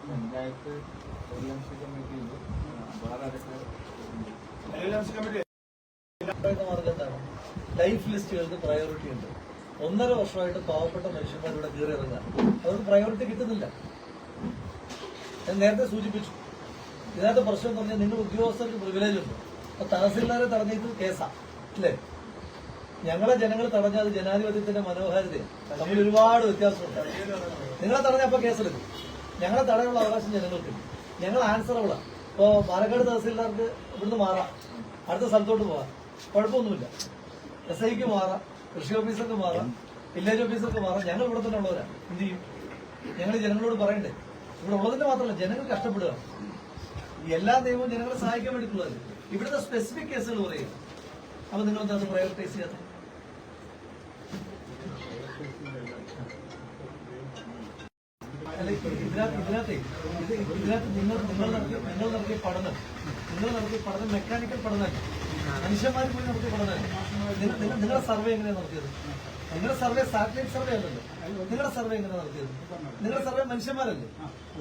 Panchayat തൊഴിലംശ committee മാർഗത്താണ് life ലിസ്റ്റുകൾക്ക് priority ഉണ്ട്. 1.5 വർഷമായിട്ട് പാവപ്പെട്ട മനുഷ്യന്മാരിവിടെ കയറി ഇറങ്ങാൻ അവർക്ക് പ്രയോറിറ്റി കിട്ടുന്നില്ല. ഞാൻ നേരത്തെ സൂചിപ്പിച്ചു, ഇതിനകത്ത് പ്രശ്നം എന്ന് പറഞ്ഞാൽ നിങ്ങൾ ഉദ്യോഗസ്ഥർക്ക് പ്രിവിലേജ് ഉണ്ട്. അപ്പൊ തഹസിൽദാരെ തടഞ്ഞിട്ട് കേസാ അല്ലേ? ഞങ്ങളെ ജനങ്ങൾ തടഞ്ഞ അത് ജനാധിപത്യത്തിന്റെ മനോഹാരിതയാണ്. തമ്മിൽ ഒരുപാട് വ്യത്യാസമുണ്ട്. നിങ്ങളെ തടഞ്ഞ അപ്പൊ കേസെടുക്കും. ഞങ്ങളെ തടയാനുള്ള അവകാശം ജനങ്ങൾക്കുണ്ട്. ഞങ്ങൾ ആൻസറബിളാണ്. ഇപ്പോ പാലക്കാട് തഹസിൽദാർക്ക് ഇവിടുന്ന് മാറാം, അടുത്ത സ്ഥലത്തോട്ട് പോകാം, കുഴപ്പമൊന്നുമില്ല. SIക്ക് മാറാം, കൃഷി ഓഫീസർക്ക് മാറാം, വില്ലേജ് ഓഫീസർക്ക് മാറാം. ഞങ്ങൾ ഇവിടെ തന്നെ ഉള്ളവരാണ്. എന്ത് ചെയ്യും? ഞങ്ങൾ ജനങ്ങളോട് പറയണ്ടേ? ഇവിടെ ഉള്ളതിന്റെ മാത്രമല്ല, ജനങ്ങൾ കഷ്ടപ്പെടുക. എല്ലാ നിയമവും ജനങ്ങളെ സഹായിക്കാൻ വേണ്ടിയിട്ടുള്ളത്. ഇവിടുത്തെ സ്പെസിഫിക് കേസുകൾ പറയുക. അപ്പൊ നിങ്ങൾ എന്താണ് പ്രയോറിറ്റൈസ് ചെയ്യാത്തത്? ഇതിനകത്ത് നിങ്ങൾ നടത്തിയ പഠനം മെക്കാനിക്കൽ പഠനമല്ല, മനുഷ്യന്മാർ പോയി നടത്തിയ പഠനമല്ല. നിങ്ങളുടെ സർവേ എങ്ങനെയാണ് നടത്തിയത്? നിങ്ങളുടെ സർവേ സാറ്റലൈറ്റ് സർവേ അല്ലല്ലോ. നിങ്ങളുടെ സർവേ എങ്ങനെ നടത്തിയത്? നിങ്ങളുടെ സർവേ മനുഷ്യന്മാരല്ലേ?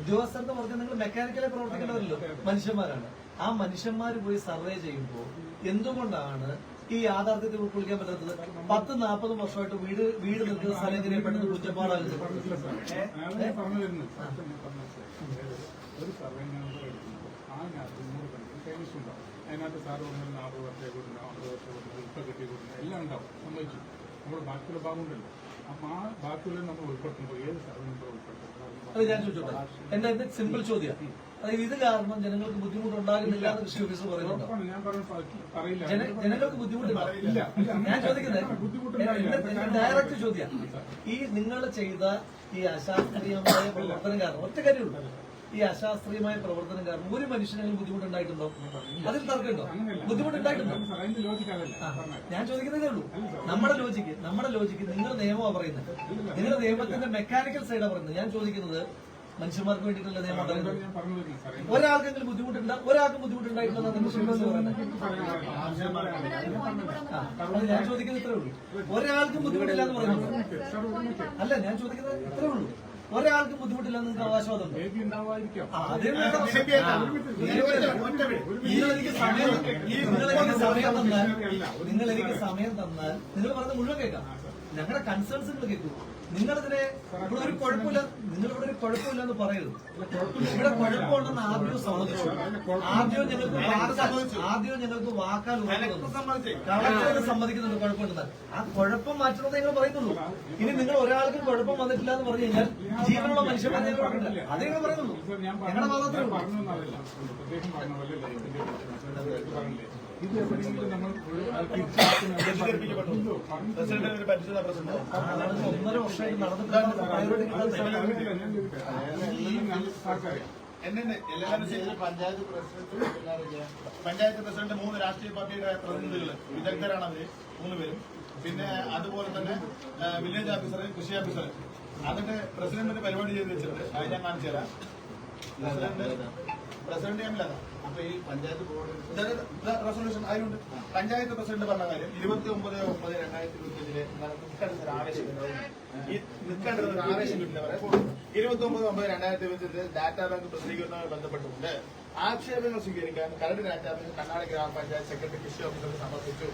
ഉദ്യോഗസ്ഥർക്ക് പറഞ്ഞാൽ നിങ്ങൾ മെക്കാനിക്കലായി പ്രവർത്തിക്കേണ്ടവരല്ലോ, മനുഷ്യന്മാരാണ്. ആ മനുഷ്യന്മാർ പോയി സർവേ ചെയ്യുമ്പോൾ എന്തുകൊണ്ടാണ് ഈ യാഥാർത്ഥ്യത്തിൽ ഉൾക്കൊള്ളിക്കാൻ പറ്റാത്തത്? 10-40 വർഷമായിട്ട് വീട് നിൽക്കുന്ന സ്ഥലം എങ്ങനെ പെട്ടെന്ന് കുറ്റപ്പാടാകുന്നത്? അതിനകത്ത് സാറ് പറഞ്ഞാൽ 40 വർഷത്തെ കൂട്ടുന്ന 50 വർഷത്തെ കൂട്ടുന്ന ഇപ്പം കിട്ടിയ കൂട്ടുന്ന എല്ലാം ഉണ്ടാവും, സംഭവിച്ചു. നമ്മുടെ ബാക്കിയുള്ള ഭാഗമുണ്ടല്ലോ, അപ്പം ആ ബാക്കിയുള്ള നമ്മൾ ഉൾപ്പെടുത്തുമ്പോൾ ഏത് സർവേ നമ്പർ ഉൾപ്പെടുത്തും? അത് ഞാൻ ചോദിച്ചോട്ടെ. എന്റെ സിമ്പിൾ ചോദ്യം. അതായത് ഇത് കാരണം ജനങ്ങൾക്ക് ബുദ്ധിമുട്ടുണ്ടാകുന്നില്ല എന്ന് കൃഷി ഓഫീസർ പറയുന്നുണ്ടോ? ഞാൻ പറയില്ല, ജനങ്ങൾക്ക് ബുദ്ധിമുട്ടില്ല. ഞാൻ ചോദിക്കുന്നത് ഡയറക്റ്റ് ചോദ്യം. ഈ നിങ്ങൾ ചെയ്ത ഈ അശാസ്ത്രീയമായ പ്രവർത്തനം കാരണം ഒറ്റ കാര്യമുള്ളൂ. ഈ അശാസ്ത്രീയമായ പ്രവർത്തനം കാരണം ഒരു മനുഷ്യനെങ്കിലും ബുദ്ധിമുട്ടുണ്ടായിട്ടുണ്ടോ? അതിൽ തർക്കമുണ്ടോ? ബുദ്ധിമുട്ടുണ്ടായിട്ടുണ്ടോ? ഞാൻ ചോദിക്കുന്നതേ ഉള്ളൂ. നമ്മുടെ ലോജിക്ക് നിങ്ങൾ നിയമമാണ് പറയുന്നത്. നിങ്ങൾ നിയമത്തിന്റെ മെക്കാനിക്കൽ സൈഡാണ് പറയുന്നത്. ഞാൻ ചോദിക്കുന്നത് മനുഷ്യന്മാർക്ക് വേണ്ടിയിട്ടുള്ള നിയമം പറയുന്നത്. ഒരാൾക്കെങ്കിലും ഒരാൾക്കും ബുദ്ധിമുട്ടുണ്ടായിട്ടുണ്ടെന്നാണ് ഞാൻ ചോദിക്കുന്നത്. ഇത്രേ ഉള്ളൂ. ഒരാൾക്കും ബുദ്ധിമുട്ടില്ല എന്ന് പറയുന്നത് അല്ല. ഞാൻ ചോദിക്കുന്നത് ഇത്രേ ഉള്ളൂ. ഒരാൾക്കും ബുദ്ധിമുട്ടില്ല നിങ്ങൾക്ക് അവകാശവാദം. നിങ്ങൾ എനിക്ക് സമയം തന്നാൽ നിങ്ങൾ പറഞ്ഞ മുഴുവൻ കേൾക്കാം. ഞങ്ങളുടെ കൺസേൺസ് നിങ്ങൾ കേൾക്കൂ. നിങ്ങളിതിനെ ഇവിടെ ഒരു കുഴപ്പമില്ല, നിങ്ങളിവിടെ ഒരു കുഴപ്പമില്ലെന്ന് പറയരുത്. ഇവിടെ കുഴപ്പമുണ്ടെന്ന് ആദ്യം സമ്മതിച്ചു. ആദ്യം ഞങ്ങൾക്ക് വാക്കാൽ കളക്ടർ സമ്മതിക്കുന്നുണ്ട് കുഴപ്പമുണ്ടെന്ന്. ആ കുഴപ്പം മാറ്റണമെന്ന് നിങ്ങൾ പറയുന്നുള്ളൂ. ഇനി നിങ്ങൾ ഒരാൾക്കും കുഴപ്പം വന്നിട്ടില്ല എന്ന് പറഞ്ഞു കഴിഞ്ഞാൽ ജീവനുള്ള മനുഷ്യന്മാരെ അതേ നിങ്ങൾ പറയുന്നുള്ളൂ. ഞങ്ങളുടെ ഭാഗത്തേ ഇത് എവിടെയെങ്കിലും നമ്മൾ 1.5 വർഷമായിട്ട് പഞ്ചായത്ത് പ്രസിഡന്റ് 3 രാഷ്ട്രീയ പാർട്ടിയുടെ പ്രതിനിധികൾ വിദഗ്ധരാണ് അവര് 3 പേരും. പിന്നെ അതുപോലെ തന്നെ വില്ലേജ് ഓഫീസർ, കൃഷി ഓഫീസർ. അതിന്റെ പ്രസിഡന്റിന് പരിപാടി ചെയ്ത് വെച്ചിട്ടുണ്ട്. അത് ഞാൻ കാണിച്ചു തരാം. പ്രസിഡന്റ് എംലതാ. അപ്പൊ ഈ പഞ്ചായത്ത് ബോർഡ് റെസൊല്യൂഷൻ അതിനുണ്ട്. പഞ്ചായത്ത് പ്രസിഡന്റ് പറഞ്ഞ കാര്യം 29/9/2025 നിൽക്കേണ്ട ആവേശം ഈ നിൽക്കേണ്ടത് ഒരു ആവേശം കിട്ടില്ല. 29/9/2025 ഡാറ്റാ ബാങ്ക് പ്രസിദ്ധീകരണവുമായി ബന്ധപ്പെട്ടുകൊണ്ട് ആക്ഷേപങ്ങൾ സ്വീകരിക്കാൻ കരട് ഡാറ്റാ ബാങ്ക് കണ്ണാടി ഗ്രാമപഞ്ചായത്ത് സെക്രട്ടറി കൃഷി ഓഫീസർക്ക് സമർപ്പിച്ചു.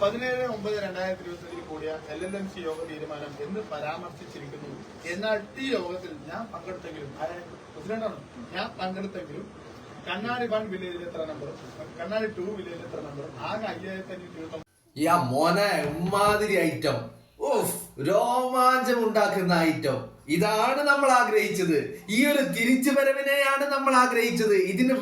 17/9/2025 കൂടിയ LLMC യോഗ തീരുമാനം എന്ന് പരാമർശിച്ചിരിക്കുന്നു. എന്നാൽ ഈ യോഗത്തിൽ ഞാൻ പങ്കെടുത്തെങ്കിലും പ്രസിഡന്റാണ്, ഞാൻ പങ്കെടുത്തെങ്കിലും കണ്ണാടി 1 വില്ലേജിൽ എത്ര നമ്പറും കണ്ണാടി 2 വില്ലേജിൽ എത്ര നമ്പറും ആകെ 5529 മോനെ ഉമ്മാതിരി ഐറ്റം, രോമാഞ്ചം ഉണ്ടാക്കുന്ന ഐറ്റം. ഇതാണ് നമ്മൾ ആഗ്രഹിച്ചത്. ഈ ഒരു തിരിച്ചുവരവിനെയാണ് നമ്മൾ ആഗ്രഹിച്ചത്. ഇതിനു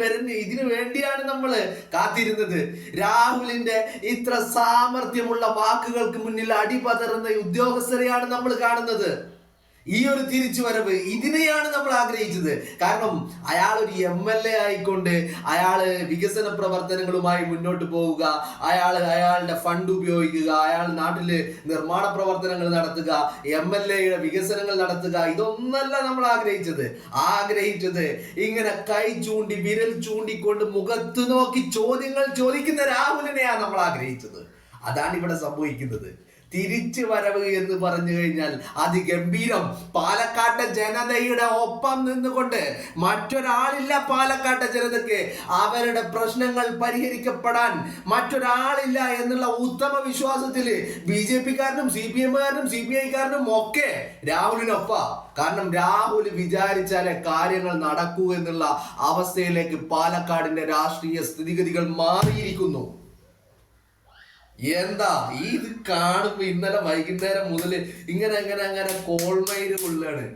വേണ്ടിയാണ് നമ്മൾ കാത്തിരുന്നത്. രാഹുലിന്റെ ഇത്ര സാമർഥ്യമുള്ള വാക്കുകൾക്ക് മുന്നിൽ അടിപതറുന്ന ഉദ്യോഗസ്ഥരെയാണ് നമ്മൾ കാണുന്നത്. ഈ ഒരു തിരിച്ചുവരവ് ഇതിനെയാണ് നമ്മൾ ആഗ്രഹിച്ചത്. കാരണം അയാൾ ഒരു MLA ആയിക്കൊണ്ട് അയാള് വികസന പ്രവർത്തനങ്ങളുമായി മുന്നോട്ട് പോവുക, അയാളുടെ ഫണ്ട് ഉപയോഗിക്കുക, അയാൾ നാട്ടില് നിർമ്മാണ പ്രവർത്തനങ്ങൾ നടത്തുക, MLAയുടെ വികസനങ്ങൾ നടത്തുക. ഇതൊന്നല്ല നമ്മൾ ആഗ്രഹിച്ചത് ഇങ്ങനെ കൈ ചൂണ്ടി വിരൽ ചൂണ്ടിക്കൊണ്ട് മുഖത്ത് നോക്കി ചോദ്യങ്ങൾ ചോദിക്കുന്ന രാഹുലിനെയാണ് നമ്മൾ ആഗ്രഹിച്ചത്. അതാണ് ഇവിടെ സംഭവിക്കുന്നത്. തിരിച്ചു വരവ് എന്ന് പറഞ്ഞു കഴിഞ്ഞാൽ അതിഗംഭീരം. പാലക്കാട്ടെ ജനതയുടെ ഒപ്പം നിന്നുകൊണ്ട് മറ്റൊരാളില്ല. പാലക്കാട്ടെ ജനതയ്ക്ക് അവരുടെ പ്രശ്നങ്ങൾ പരിഹരിക്കപ്പെടാൻ മറ്റൊരാളില്ല എന്നുള്ള ഉത്തമ വിശ്വാസത്തില് BJP-കാരനും CPM-കാരനും CPI-കാരനും ഒക്കെ രാഹുലിനൊപ്പം. കാരണം രാഹുൽ വിചാരിച്ചാലേ കാര്യങ്ങൾ നടക്കൂ എന്നുള്ള അവസ്ഥയിലേക്ക് പാലക്കാടിന്റെ രാഷ്ട്രീയ സ്ഥിതിഗതികൾ മാറിയിരിക്കുന്നു. എന്താ ഇത് കാണുമ്പോ ഇന്നലെ വൈകുന്നേരം മുതൽ ഇങ്ങനെ കോൾമയില് കൊള്ളാണ്.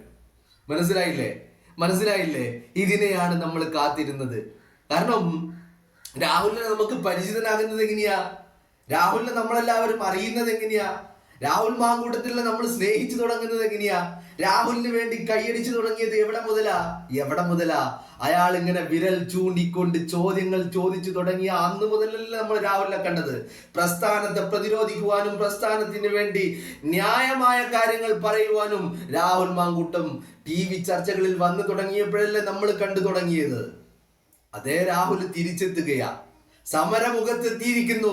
മനസ്സിലായില്ലേ? ഇതിനെയാണ് നമ്മൾ കാത്തിരുന്നത്. കാരണം രാഹുലിനെ നമുക്ക് പരിചിതനാകുന്നത് എങ്ങനെയാ? രാഹുലിനെ നമ്മളെല്ലാവരും അറിയുന്നത് എങ്ങനെയാ? രാഹുൽ മാങ്കൂട്ടത്തിലെ നമ്മൾ സ്നേഹിച്ചു തുടങ്ങുന്നത് എങ്ങനെയാ? രാഹുലിന് വേണ്ടി കൈയടിച്ചു തുടങ്ങിയത് എവിടെ മുതലാ? അയാൾ ഇങ്ങനെ വിരൽ ചൂണ്ടിക്കൊണ്ട് ചോദ്യങ്ങൾ ചോദിച്ചു തുടങ്ങിയ അന്ന് മുതലല്ല നമ്മൾ രാഹുലിനെ കണ്ടത്. പ്രസ്ഥാനത്തെ പ്രതിരോധിക്കുവാനും പ്രസ്ഥാനത്തിന് വേണ്ടി ന്യായമായ കാര്യങ്ങൾ പറയുവാനും രാഹുൽ മാങ്കൂട്ടം TV ചർച്ചകളിൽ വന്നു തുടങ്ങിയപ്പോഴല്ലേ നമ്മൾ കണ്ടു തുടങ്ങിയത്. അതേ രാഹുൽ തിരിച്ചെത്തുകയാ. സമരമുഖത്തെത്തിയിരിക്കുന്നു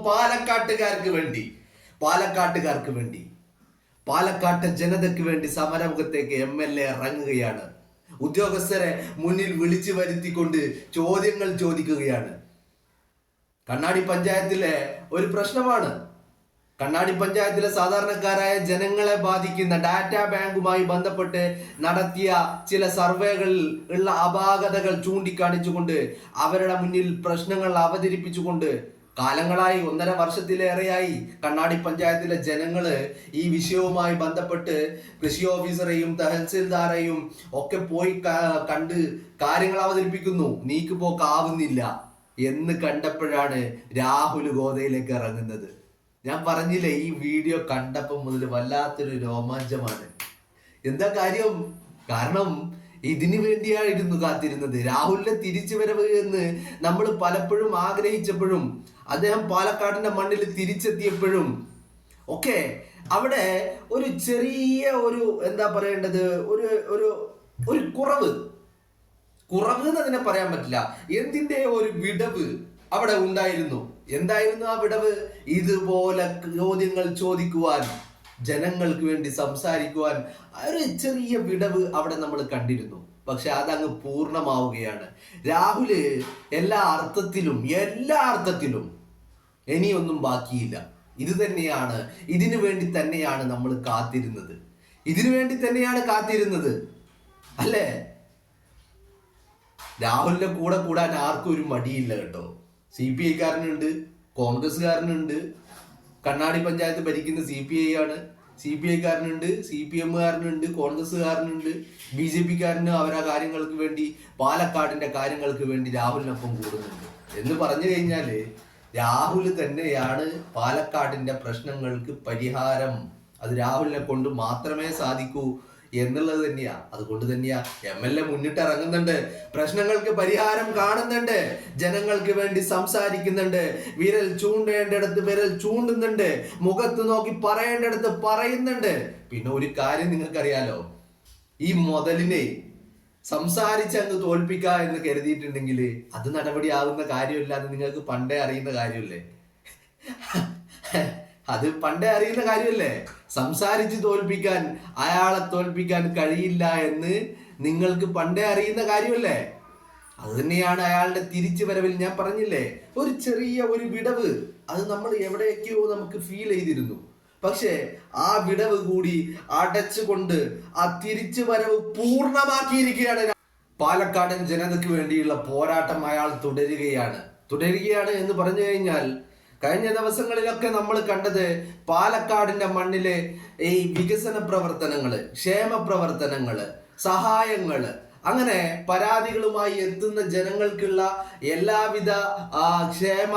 പാലക്കാട്ടുകാർക്ക് വേണ്ടി പാലക്കാട്ടെ ജനതയ്ക്ക് വേണ്ടി സമരമുഖത്തേക്ക് MLA ഇറങ്ങുകയാണ്. ഉദ്യോഗസ്ഥരെ മുന്നിൽ വിളിച്ചു വരുത്തിക്കൊണ്ട് ചോദ്യങ്ങൾ ചോദിക്കുകയാണ്. കണ്ണാടി പഞ്ചായത്തിലെ ഒരു പ്രശ്നമാണ്. കണ്ണാടി പഞ്ചായത്തിലെ സാധാരണക്കാരായ ജനങ്ങളെ ബാധിക്കുന്ന ഡാറ്റാ ബാങ്കുമായി ബന്ധപ്പെട്ട് നടത്തിയ ചില സർവേകളിൽ ഉള്ള അപാകതകൾ ചൂണ്ടിക്കാണിച്ചുകൊണ്ട് അവരുടെ മുന്നിൽ പ്രശ്നങ്ങൾ അവതരിപ്പിച്ചുകൊണ്ട് കാലങ്ങളായി 1.5 വർഷത്തിലേറെയായി കണ്ണാടി പഞ്ചായത്തിലെ ജനങ്ങള് ഈ വിഷയവുമായി ബന്ധപ്പെട്ട് കൃഷി ഓഫീസറെയും തഹസിൽദാരെയും ഒക്കെ പോയി കണ്ട് കാര്യങ്ങൾ അവതരിപ്പിക്കുന്നു. നീക്ക് പോക്കാവുന്നില്ല എന്ന് കണ്ടപ്പോഴാണ് രാഹുൽ ഗോദയിലേക്ക് ഇറങ്ങുന്നത്. ഞാൻ പറഞ്ഞില്ലേ, ഈ വീഡിയോ കണ്ടപ്പോൾ മുതൽ വല്ലാത്തൊരു രോമാഞ്ചമാണ്. എന്താ കാര്യം? കാരണം ഇതിനു വേണ്ടിയായിരുന്നു കാത്തിരുന്നത്. രാഹുലിന്റെ തിരിച്ചു വരവ് എന്ന് നമ്മൾ പലപ്പോഴും ആഗ്രഹിച്ചപ്പോഴും അദ്ദേഹം പാലക്കാടിന്റെ മണ്ണിൽ തിരിച്ചെത്തിയപ്പോഴും ഒക്കെ അവിടെ ഒരു ചെറിയ ഒരു എന്താ പറയേണ്ടത് ഒരു കുറവ് എന്നതിനെ പറയാൻ പറ്റില്ല. എന്തിന്റെ ഒരു വിടവ് അവിടെ ഉണ്ടായിരുന്നു. എന്തായിരുന്നു ആ വിടവ്? ഇതുപോലെ ചോദ്യങ്ങൾ ചോദിക്കുവാൻ, ജനങ്ങൾക്ക് വേണ്ടി സംസാരിക്കുവാൻ ഒരു ചെറിയ വിടവ് അവിടെ നമ്മൾ കണ്ടിരുന്നു. പക്ഷെ അതങ്ങ് പൂർണ്ണമാവുകയാണ്. രാഹുല് എല്ലാ അർത്ഥത്തിലും ഇനിയൊന്നും ബാക്കിയില്ല. ഇതിനു വേണ്ടി തന്നെയാണ് നമ്മൾ കാത്തിരുന്നത്. അല്ലേ? രാഹുലിന്റെ കൂടെ കൂടാൻ ആർക്കും ഒരു മടിയില്ല കേട്ടോ. CPI-കാരനുണ്ട്, കോൺഗ്രസ്സുകാരനുണ്ട്, കണ്ണാടി പഞ്ചായത്ത് ഭരിക്കുന്ന CPI ആണ്, CPI-കാരനുണ്ട്, CPM-കാരനുണ്ട്, കോൺഗ്രസ്സുകാരനുണ്ട്, BJP-കാരന് അവരാ കാര്യങ്ങൾക്ക് വേണ്ടി, പാലക്കാടിന്റെ കാര്യങ്ങൾക്ക് വേണ്ടി രാഹുലിനൊപ്പം കൂടുന്നുണ്ട്. എന്ന് പറഞ്ഞു കഴിഞ്ഞാല് രാഹുൽ തന്നെയാണ് പാലക്കാടിന്റെ പ്രശ്നങ്ങൾക്ക് പരിഹാരം. അത് രാഹുലിനെ കൊണ്ട് മാത്രമേ സാധിക്കൂ എന്നുള്ളത് തന്നെയാ. അതുകൊണ്ട് തന്നെയാ MLA മുന്നിട്ടിറങ്ങുന്നുണ്ട്, പ്രശ്നങ്ങൾക്ക് പരിഹാരം കാണുന്നുണ്ട്, ജനങ്ങൾക്ക് വേണ്ടി സംസാരിക്കുന്നുണ്ട്, വിരൽ ചൂണ്ടേണ്ടടുത്ത് വിരൽ ചൂണ്ടുന്നുണ്ട്, മുഖത്ത് നോക്കി പറയേണ്ടടുത്ത് പറയുന്നുണ്ട്. പിന്നെ ഒരു കാര്യം നിങ്ങൾക്കറിയാലോ, ഈ മുതലിനെ സംസാരിച്ചങ്ങ് തോൽപ്പിക്ക എന്ന് കരുതിയിട്ടുണ്ടെങ്കിൽ അത് നടപടിയാവുന്ന കാര്യമില്ല. അത് നിങ്ങൾക്ക് പണ്ടേ അറിയുന്ന കാര്യമല്ലേ. സംസാരിച്ച് തോൽപ്പിക്കാൻ, അയാളെ തോൽപ്പിക്കാൻ കഴിയില്ല എന്ന് നിങ്ങൾക്ക് പണ്ടേ അറിയുന്ന കാര്യമല്ലേ. അത് തന്നെയാണ് അയാളുടെ തിരിച്ചു വരവിൽ ഞാൻ പറഞ്ഞില്ലേ, ഒരു ചെറിയ ഒരു വിടവ്. അത് നമ്മൾ എവിടെയൊക്കെയോ നമുക്ക് ഫീൽ ചെയ്തിരുന്നു. പക്ഷെ ആ വിടവ് കൂടി അടച്ചുകൊണ്ട് ആ തിരിച്ചു വരവ് പൂർണ്ണമാക്കിയിരിക്കുകയാണ്. പാലക്കാടൻ ജനതയ്ക്ക് വേണ്ടിയുള്ള പോരാട്ടം അയാൾ തുടരുകയാണ് എന്ന് പറഞ്ഞു കഴിഞ്ഞാൽ, കഴിഞ്ഞ ദിവസങ്ങളിലൊക്കെ നമ്മൾ കണ്ടത് പാലക്കാടിന്റെ മണ്ണിലെ ഈ വികസന പ്രവർത്തനങ്ങള്, ക്ഷേമ പ്രവർത്തനങ്ങള്, സഹായങ്ങള്, അങ്ങനെ പരാതികളുമായി എത്തുന്ന ജനങ്ങൾക്കുള്ള എല്ലാവിധ ക്ഷേമ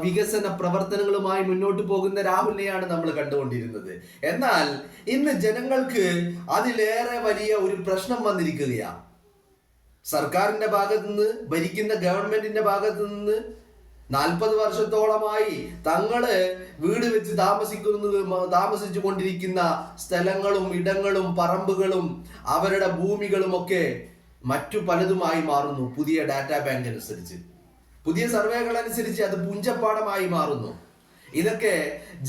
വികസന പ്രവർത്തനങ്ങളുമായി മുന്നോട്ട് പോകുന്ന രാഹുലിനെയാണ് നമ്മൾ കണ്ടുകൊണ്ടിരുന്നത്. എന്നാൽ ഇന്ന് ജനങ്ങൾക്ക് അതിലേറെ വലിയ ഒരു പ്രശ്നം വന്നിരിക്കുകയാണ്. സർക്കാരിന്റെ ഭാഗത്തു നിന്ന്, ഭരിക്കുന്ന ഗവൺമെന്റിന്റെ ഭാഗത്തു നിന്ന് 40 വർഷത്തോളമായി തങ്ങള് വീട് വെച്ച് താമസിച്ചു കൊണ്ടിരിക്കുന്ന സ്ഥലങ്ങളും ഇടങ്ങളും പറമ്പുകളും അവരുടെ ഭൂമികളും ഒക്കെ മറ്റു പലതുമായി മാറുന്നു. പുതിയ ഡാറ്റാ ബാങ്ക് അനുസരിച്ച്, പുതിയ സർവേകൾ അനുസരിച്ച് അത് പുഞ്ചപ്പാടമായി മാറുന്നു. ഇതൊക്കെ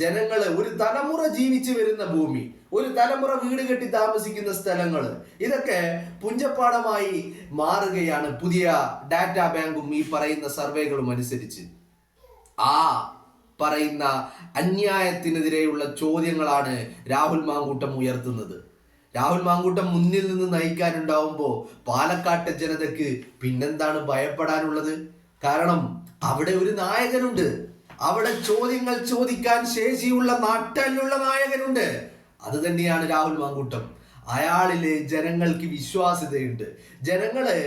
ജനങ്ങള് ഒരു തലമുറ ജീവിച്ചു വരുന്ന ഭൂമി, ഒരു തലമുറ വീട് കെട്ടി താമസിക്കുന്ന സ്ഥലങ്ങള്, ഇതൊക്കെ പുഞ്ചപ്പാടമായി മാറുകയാണ് പുതിയ ഡാറ്റാ ബാങ്കും ഈ പറയുന്ന സർവേകളും അനുസരിച്ച്. ആ പറയുന്ന അന്യായത്തിനെതിരെയുള്ള ചോദ്യങ്ങളാണ് രാഹുൽ മാങ്കൂട്ടം ഉയർത്തുന്നത്. രാഹുൽ മാങ്കൂട്ടം മുന്നിൽ നിന്ന് നയിക്കാനുണ്ടാവുമ്പോ പാലക്കാട്ടെ ജനതയ്ക്ക് പിന്നെന്താണ് ഭയപ്പെടാനുള്ളത്? കാരണം അവിടെ ഒരു നായകനുണ്ട്, അവിടെ ചോദ്യങ്ങൾ ചോദിക്കാൻ ശേഷിയുള്ള നാട്ടിലുള്ള നായകനുണ്ട്. അത് തന്നെയാണ് രാഹുൽ മാങ്കൂട്ടം. അയാളില് ജനങ്ങൾക്ക് വിശ്വാസ്യതയുണ്ട്. ജനങ്ങള്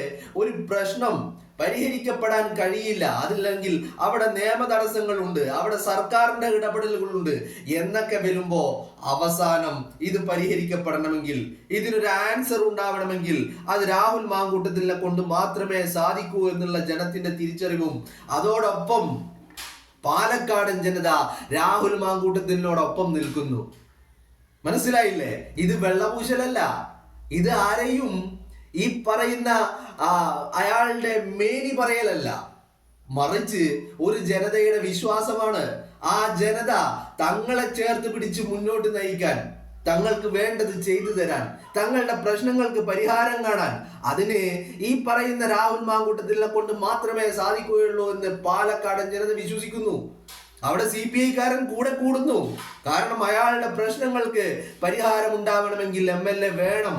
ഒരു പ്രശ്നം പരിഹരിക്കപ്പെടാൻ കഴിയില്ല, അതില്ലെങ്കിൽ അവിടെ നിയമ തടസ്സങ്ങളുണ്ട്, അവിടെ സർക്കാരിന്റെ ഇടപെടലുകളുണ്ട് എന്നൊക്കെ വരുമ്പോ അവസാനം ഇത് പരിഹരിക്കപ്പെടണമെങ്കിൽ, ഇതിനൊരു ആൻസർ ഉണ്ടാവണമെങ്കിൽ അത് രാഹുൽ മാങ്കൂട്ടത്തിനെ കൊണ്ട് മാത്രമേ സാധിക്കൂ എന്നുള്ള ജനത്തിന്റെ തിരിച്ചറിവും അതോടൊപ്പം പാലക്കാടൻ ജനത രാഹുൽ മാങ്കൂട്ടത്തിനോടൊപ്പം നിൽക്കുന്നു. മനസ്സിലായില്ലേ? ഇത് വെള്ളപൂശലല്ല, ഇത് ആരെയും ഈ പറയുന്ന അയാളുടെ മേനി പറയലല്ല, മറിച്ച് ഒരു ജനതയുടെ വിശ്വാസമാണ്. ആ ജനത തങ്ങളെ ചേർത്ത് പിടിച്ച് മുന്നോട്ട് നയിക്കാൻ, തങ്ങൾക്ക് വേണ്ടത് ചെയ്തു തരാൻ, തങ്ങളുടെ പ്രശ്നങ്ങൾക്ക് പരിഹാരം കാണാൻ, അതിന് ഈ പറയുന്ന രാഹുൽ മാങ്കൂട്ടത്തിനെ കൊണ്ട് മാത്രമേ സാധിക്കുകയുള്ളൂ എന്ന് പാലക്കാടൻ ജനത വിശ്വസിക്കുന്നു. അവിടെ CPI-കാരൻ കൂടെ കൂടുന്നു. കാരണം അയാളുടെ പ്രശ്നങ്ങൾക്ക് പരിഹാരം ഉണ്ടാവണമെങ്കിൽ MLA വേണം,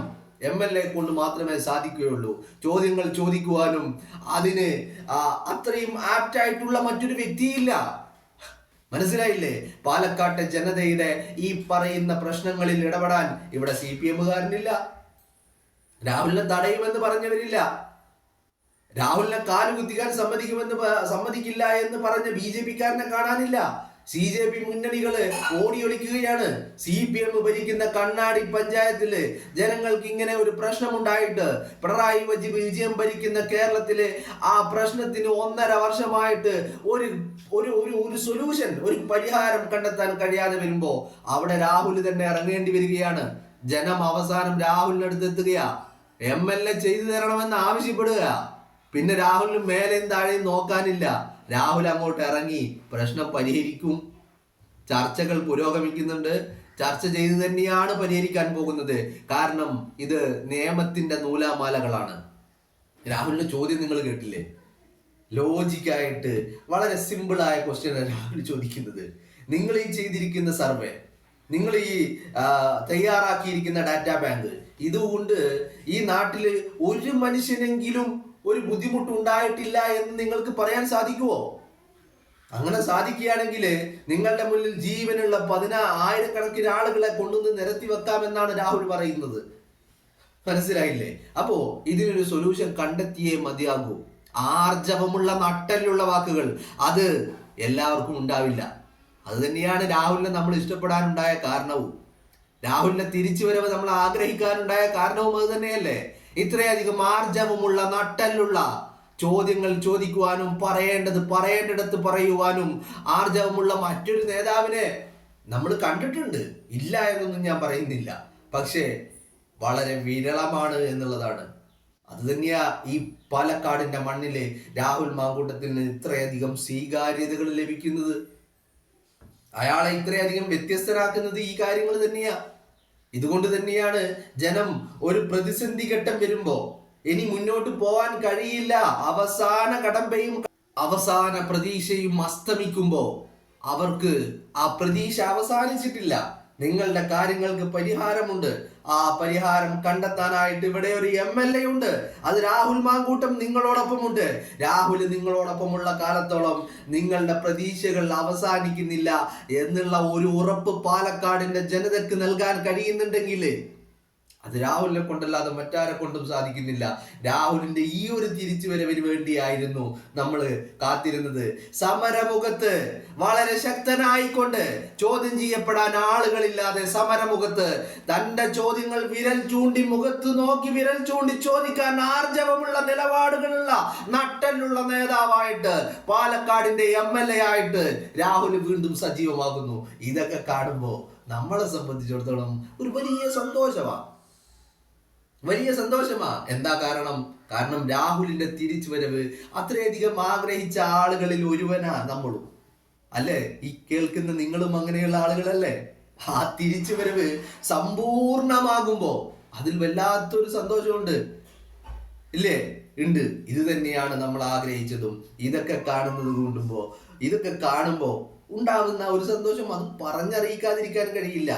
MLA കൊണ്ട് മാത്രമേ സാധിക്കുകയുള്ളൂ. ചോദ്യങ്ങൾ ചോദിക്കുവാനും അതിന് അത്രയും ആപ്റ്റായിട്ടുള്ള മറ്റൊരു വ്യക്തിയില്ല. മനസ്സിലായില്ലേ? പാലക്കാട്ടെ ജനതയുടെ ഈ പറയുന്ന പ്രശ്നങ്ങളിൽ ഇടപെടാൻ ഇവിടെ CPM-കാരനില്ല, രാഹുലിനെ തടയുമെന്ന് പറഞ്ഞവരില്ല, രാഹുലിനെ കാലുകുത്തിക്കാൻ സമ്മതിക്കില്ല എന്ന് പറഞ്ഞ BJP-കാരനെ കാണാനില്ല. CJP മുന്നണികള് ഓടിയൊളിക്കുകയാണ്. CPM ഭരിക്കുന്ന കണ്ണാടി പഞ്ചായത്തില് ജനങ്ങൾക്ക് ഇങ്ങനെ ഒരു പ്രശ്നമുണ്ടായിട്ട് പിണറായി വിജയൻ ഭരിക്കുന്ന കേരളത്തില് ആ പ്രശ്നത്തിന് 1.5 വർഷമായിട്ട് ഒരു സൊല്യൂഷൻ, ഒരു പരിഹാരം കണ്ടെത്താൻ കഴിയാതെ വരുമ്പോ അവിടെ രാഹുൽ തന്നെ ഇറങ്ങേണ്ടി വരികയാണ്. ജനം അവസാനം രാഹുലിനടുത്ത് എത്തുകയാ, MLA ചെയ്തു തരണമെന്ന് ആവശ്യപ്പെടുക. പിന്നെ രാഹുലിന് മേലെയും താഴെയും നോക്കാനില്ല. രാഹുൽ അങ്ങോട്ട് ഇറങ്ങി പ്രശ്നം പരിഹരിക്കും. ചർച്ചകൾ പുരോഗമിക്കുന്നുണ്ട്. ചർച്ച ചെയ്ത് തന്നെയാണ് പരിഹരിക്കാൻ പോകുന്നത്. കാരണം ഇത് നിയമത്തിന്റെ നൂലാമാലകളാണ്. രാഹുലിന്റെ ചോദ്യം നിങ്ങൾ കേട്ടില്ലേ? ലോജിക്കായിട്ട് വളരെ സിമ്പിളായ ക്വസ്റ്റ്യനാണ് രാഹുൽ ചോദിക്കുന്നത്. നിങ്ങൾ ഈ ചെയ്തിരിക്കുന്ന സർവേ, നിങ്ങൾ ഈ തയ്യാറാക്കിയിരിക്കുന്ന ഡാറ്റാ ബാങ്ക്, ഇതുകൊണ്ട് ഈ നാട്ടില് ഒരു മനുഷ്യനെങ്കിലും ഒരു ബുദ്ധിമുട്ട് ഉണ്ടായിട്ടില്ല എന്ന് നിങ്ങൾക്ക് പറയാൻ സാധിക്കുമോ? അങ്ങനെ സാധിക്കുകയാണെങ്കിൽ നിങ്ങളുടെ മുന്നിൽ ജീവനുള്ള 10,000 ആളുകളെ കൊണ്ടുവന്ന് നിരത്തി വെക്കാമെന്നാണ് രാഹുൽ പറയുന്നത്. മനസ്സിലായില്ലേ? അപ്പോ ഇതിനൊരു സൊല്യൂഷൻ കണ്ടെത്തിയേ മതിയാകൂ. ആർജവമുള്ള നട്ടലുള്ള വാക്കുകൾ അത് എല്ലാവർക്കും ഉണ്ടാവില്ല. അത് തന്നെയാണ് രാഹുലിനെ നമ്മൾ ഇഷ്ടപ്പെടാനുണ്ടായ കാരണവും, രാഹുലിനെ തിരിച്ചുവരവ് നമ്മൾ ആഗ്രഹിക്കാനുണ്ടായ കാരണവും അത് തന്നെയല്ലേ. ഇത്രയധികം ആർജവമുള്ള നട്ടലുള്ള ചോദ്യങ്ങൾ ചോദിക്കുവാനും പറയേണ്ടിടത്ത് പറയുവാനും ആർജവമുള്ള മറ്റൊരു നേതാവിനെ നമ്മൾ കണ്ടിട്ടുണ്ട്, ഇല്ല എന്നൊന്നും ഞാൻ പറയുന്നില്ല. പക്ഷേ വളരെ വിരളമാണ് എന്നുള്ളതാണ്. അത് തന്നെയാ ഈ പാലക്കാടിന്റെ മണ്ണിലെ രാഹുൽ മാങ്കൂട്ടത്തിന് ഇത്രയധികം സ്വീകാര്യതകൾ ലഭിക്കുന്നത്. അയാളെ ഇത്രയധികം വ്യത്യസ്തനാക്കുന്നത് ഈ കാര്യങ്ങൾ തന്നെയാ. ഇതുകൊണ്ട് തന്നെയാണ് ജനം ഒരു പ്രതിസന്ധി ഘട്ടം വരുമ്പോ ഇനി മുന്നോട്ട് പോവാൻ കഴിയില്ല, അവസാന കടമ്പയും അവസാന പ്രതീക്ഷയും അസ്തമിക്കുമ്പോ അവർക്ക് ആ പ്രതീക്ഷ അവസാനിച്ചിട്ടില്ല, നിങ്ങളുടെ കാര്യങ്ങൾക്ക് പരിഹാരമുണ്ട്, ആ പരിഹാരം കണ്ടെത്താനായിട്ട് ഇവിടെ ഒരു MLA ഉണ്ട്, അത് രാഹുൽ മാങ്കൂട്ടം നിങ്ങളോടൊപ്പമുണ്ട്. രാഹുൽ നിങ്ങളോടൊപ്പമുള്ള കാലത്തോളം നിങ്ങളുടെ പ്രതീക്ഷകൾ അവസാനിക്കുന്നില്ല എന്നുള്ള ഒരു ഉറപ്പ് പാലക്കാടിന്റെ ജനതയ്ക്ക് നൽകാൻ കഴിയുന്നുണ്ടെങ്കിൽ അത് രാഹുലിനെ കൊണ്ടല്ലാതെ മറ്റാരെ കൊണ്ടും സാധിക്കുന്നില്ല. രാഹുലിന്റെ ഈ ഒരു തിരിച്ചുവരവിന് വേണ്ടിയായിരുന്നു നമ്മൾ കാത്തിരുന്നത്. സമരമുഖത്ത് വളരെ ശക്തനായിക്കൊണ്ട് ചോദ്യം ചെയ്യപ്പെടാൻ ആളുകളില്ലാതെ സമരമുഖത്ത് തന്റെ ചോദ്യങ്ങൾ വിരൽ ചൂണ്ടി മുഖത്ത് നോക്കി വിരൽ ചൂണ്ടി ചോദിക്കാൻ ആർജവമുള്ള നിലപാടുകളുള്ള നട്ടലുള്ള നേതാവായിട്ട് പാലക്കാടിന്റെ MLA ആയിട്ട് രാഹുൽ വീണ്ടും സജീവമാകുന്നു. ഇതൊക്കെ കാണുമ്പോ നമ്മളെ സംബന്ധിച്ചിടത്തോളം ഒരു വലിയ സന്തോഷമാ. എന്താ കാരണം? കാരണം രാഹുലിന്റെ തിരിച്ചുവരവ് അത്രയധികം ആഗ്രഹിച്ച ആളുകളിൽ ഒരുവനാ നമ്മളും. അല്ലേ? ഈ കേൾക്കുന്ന നിങ്ങളും അങ്ങനെയുള്ള ആളുകളല്ലേ? ആ തിരിച്ചുവരവ് സമ്പൂർണമാകുമ്പോ അതിൽ വല്ലാത്തൊരു സന്തോഷമുണ്ട്, ഇല്ലേ? ഉണ്ട്. ഇത് തന്നെയാണ് നമ്മൾ ആഗ്രഹിച്ചതും. ഇതൊക്കെ കാണുമ്പോൾ ഉണ്ടാകുന്ന ഒരു സന്തോഷം അത് പറഞ്ഞറിയിക്കാതിരിക്കാൻ കഴിയില്ല.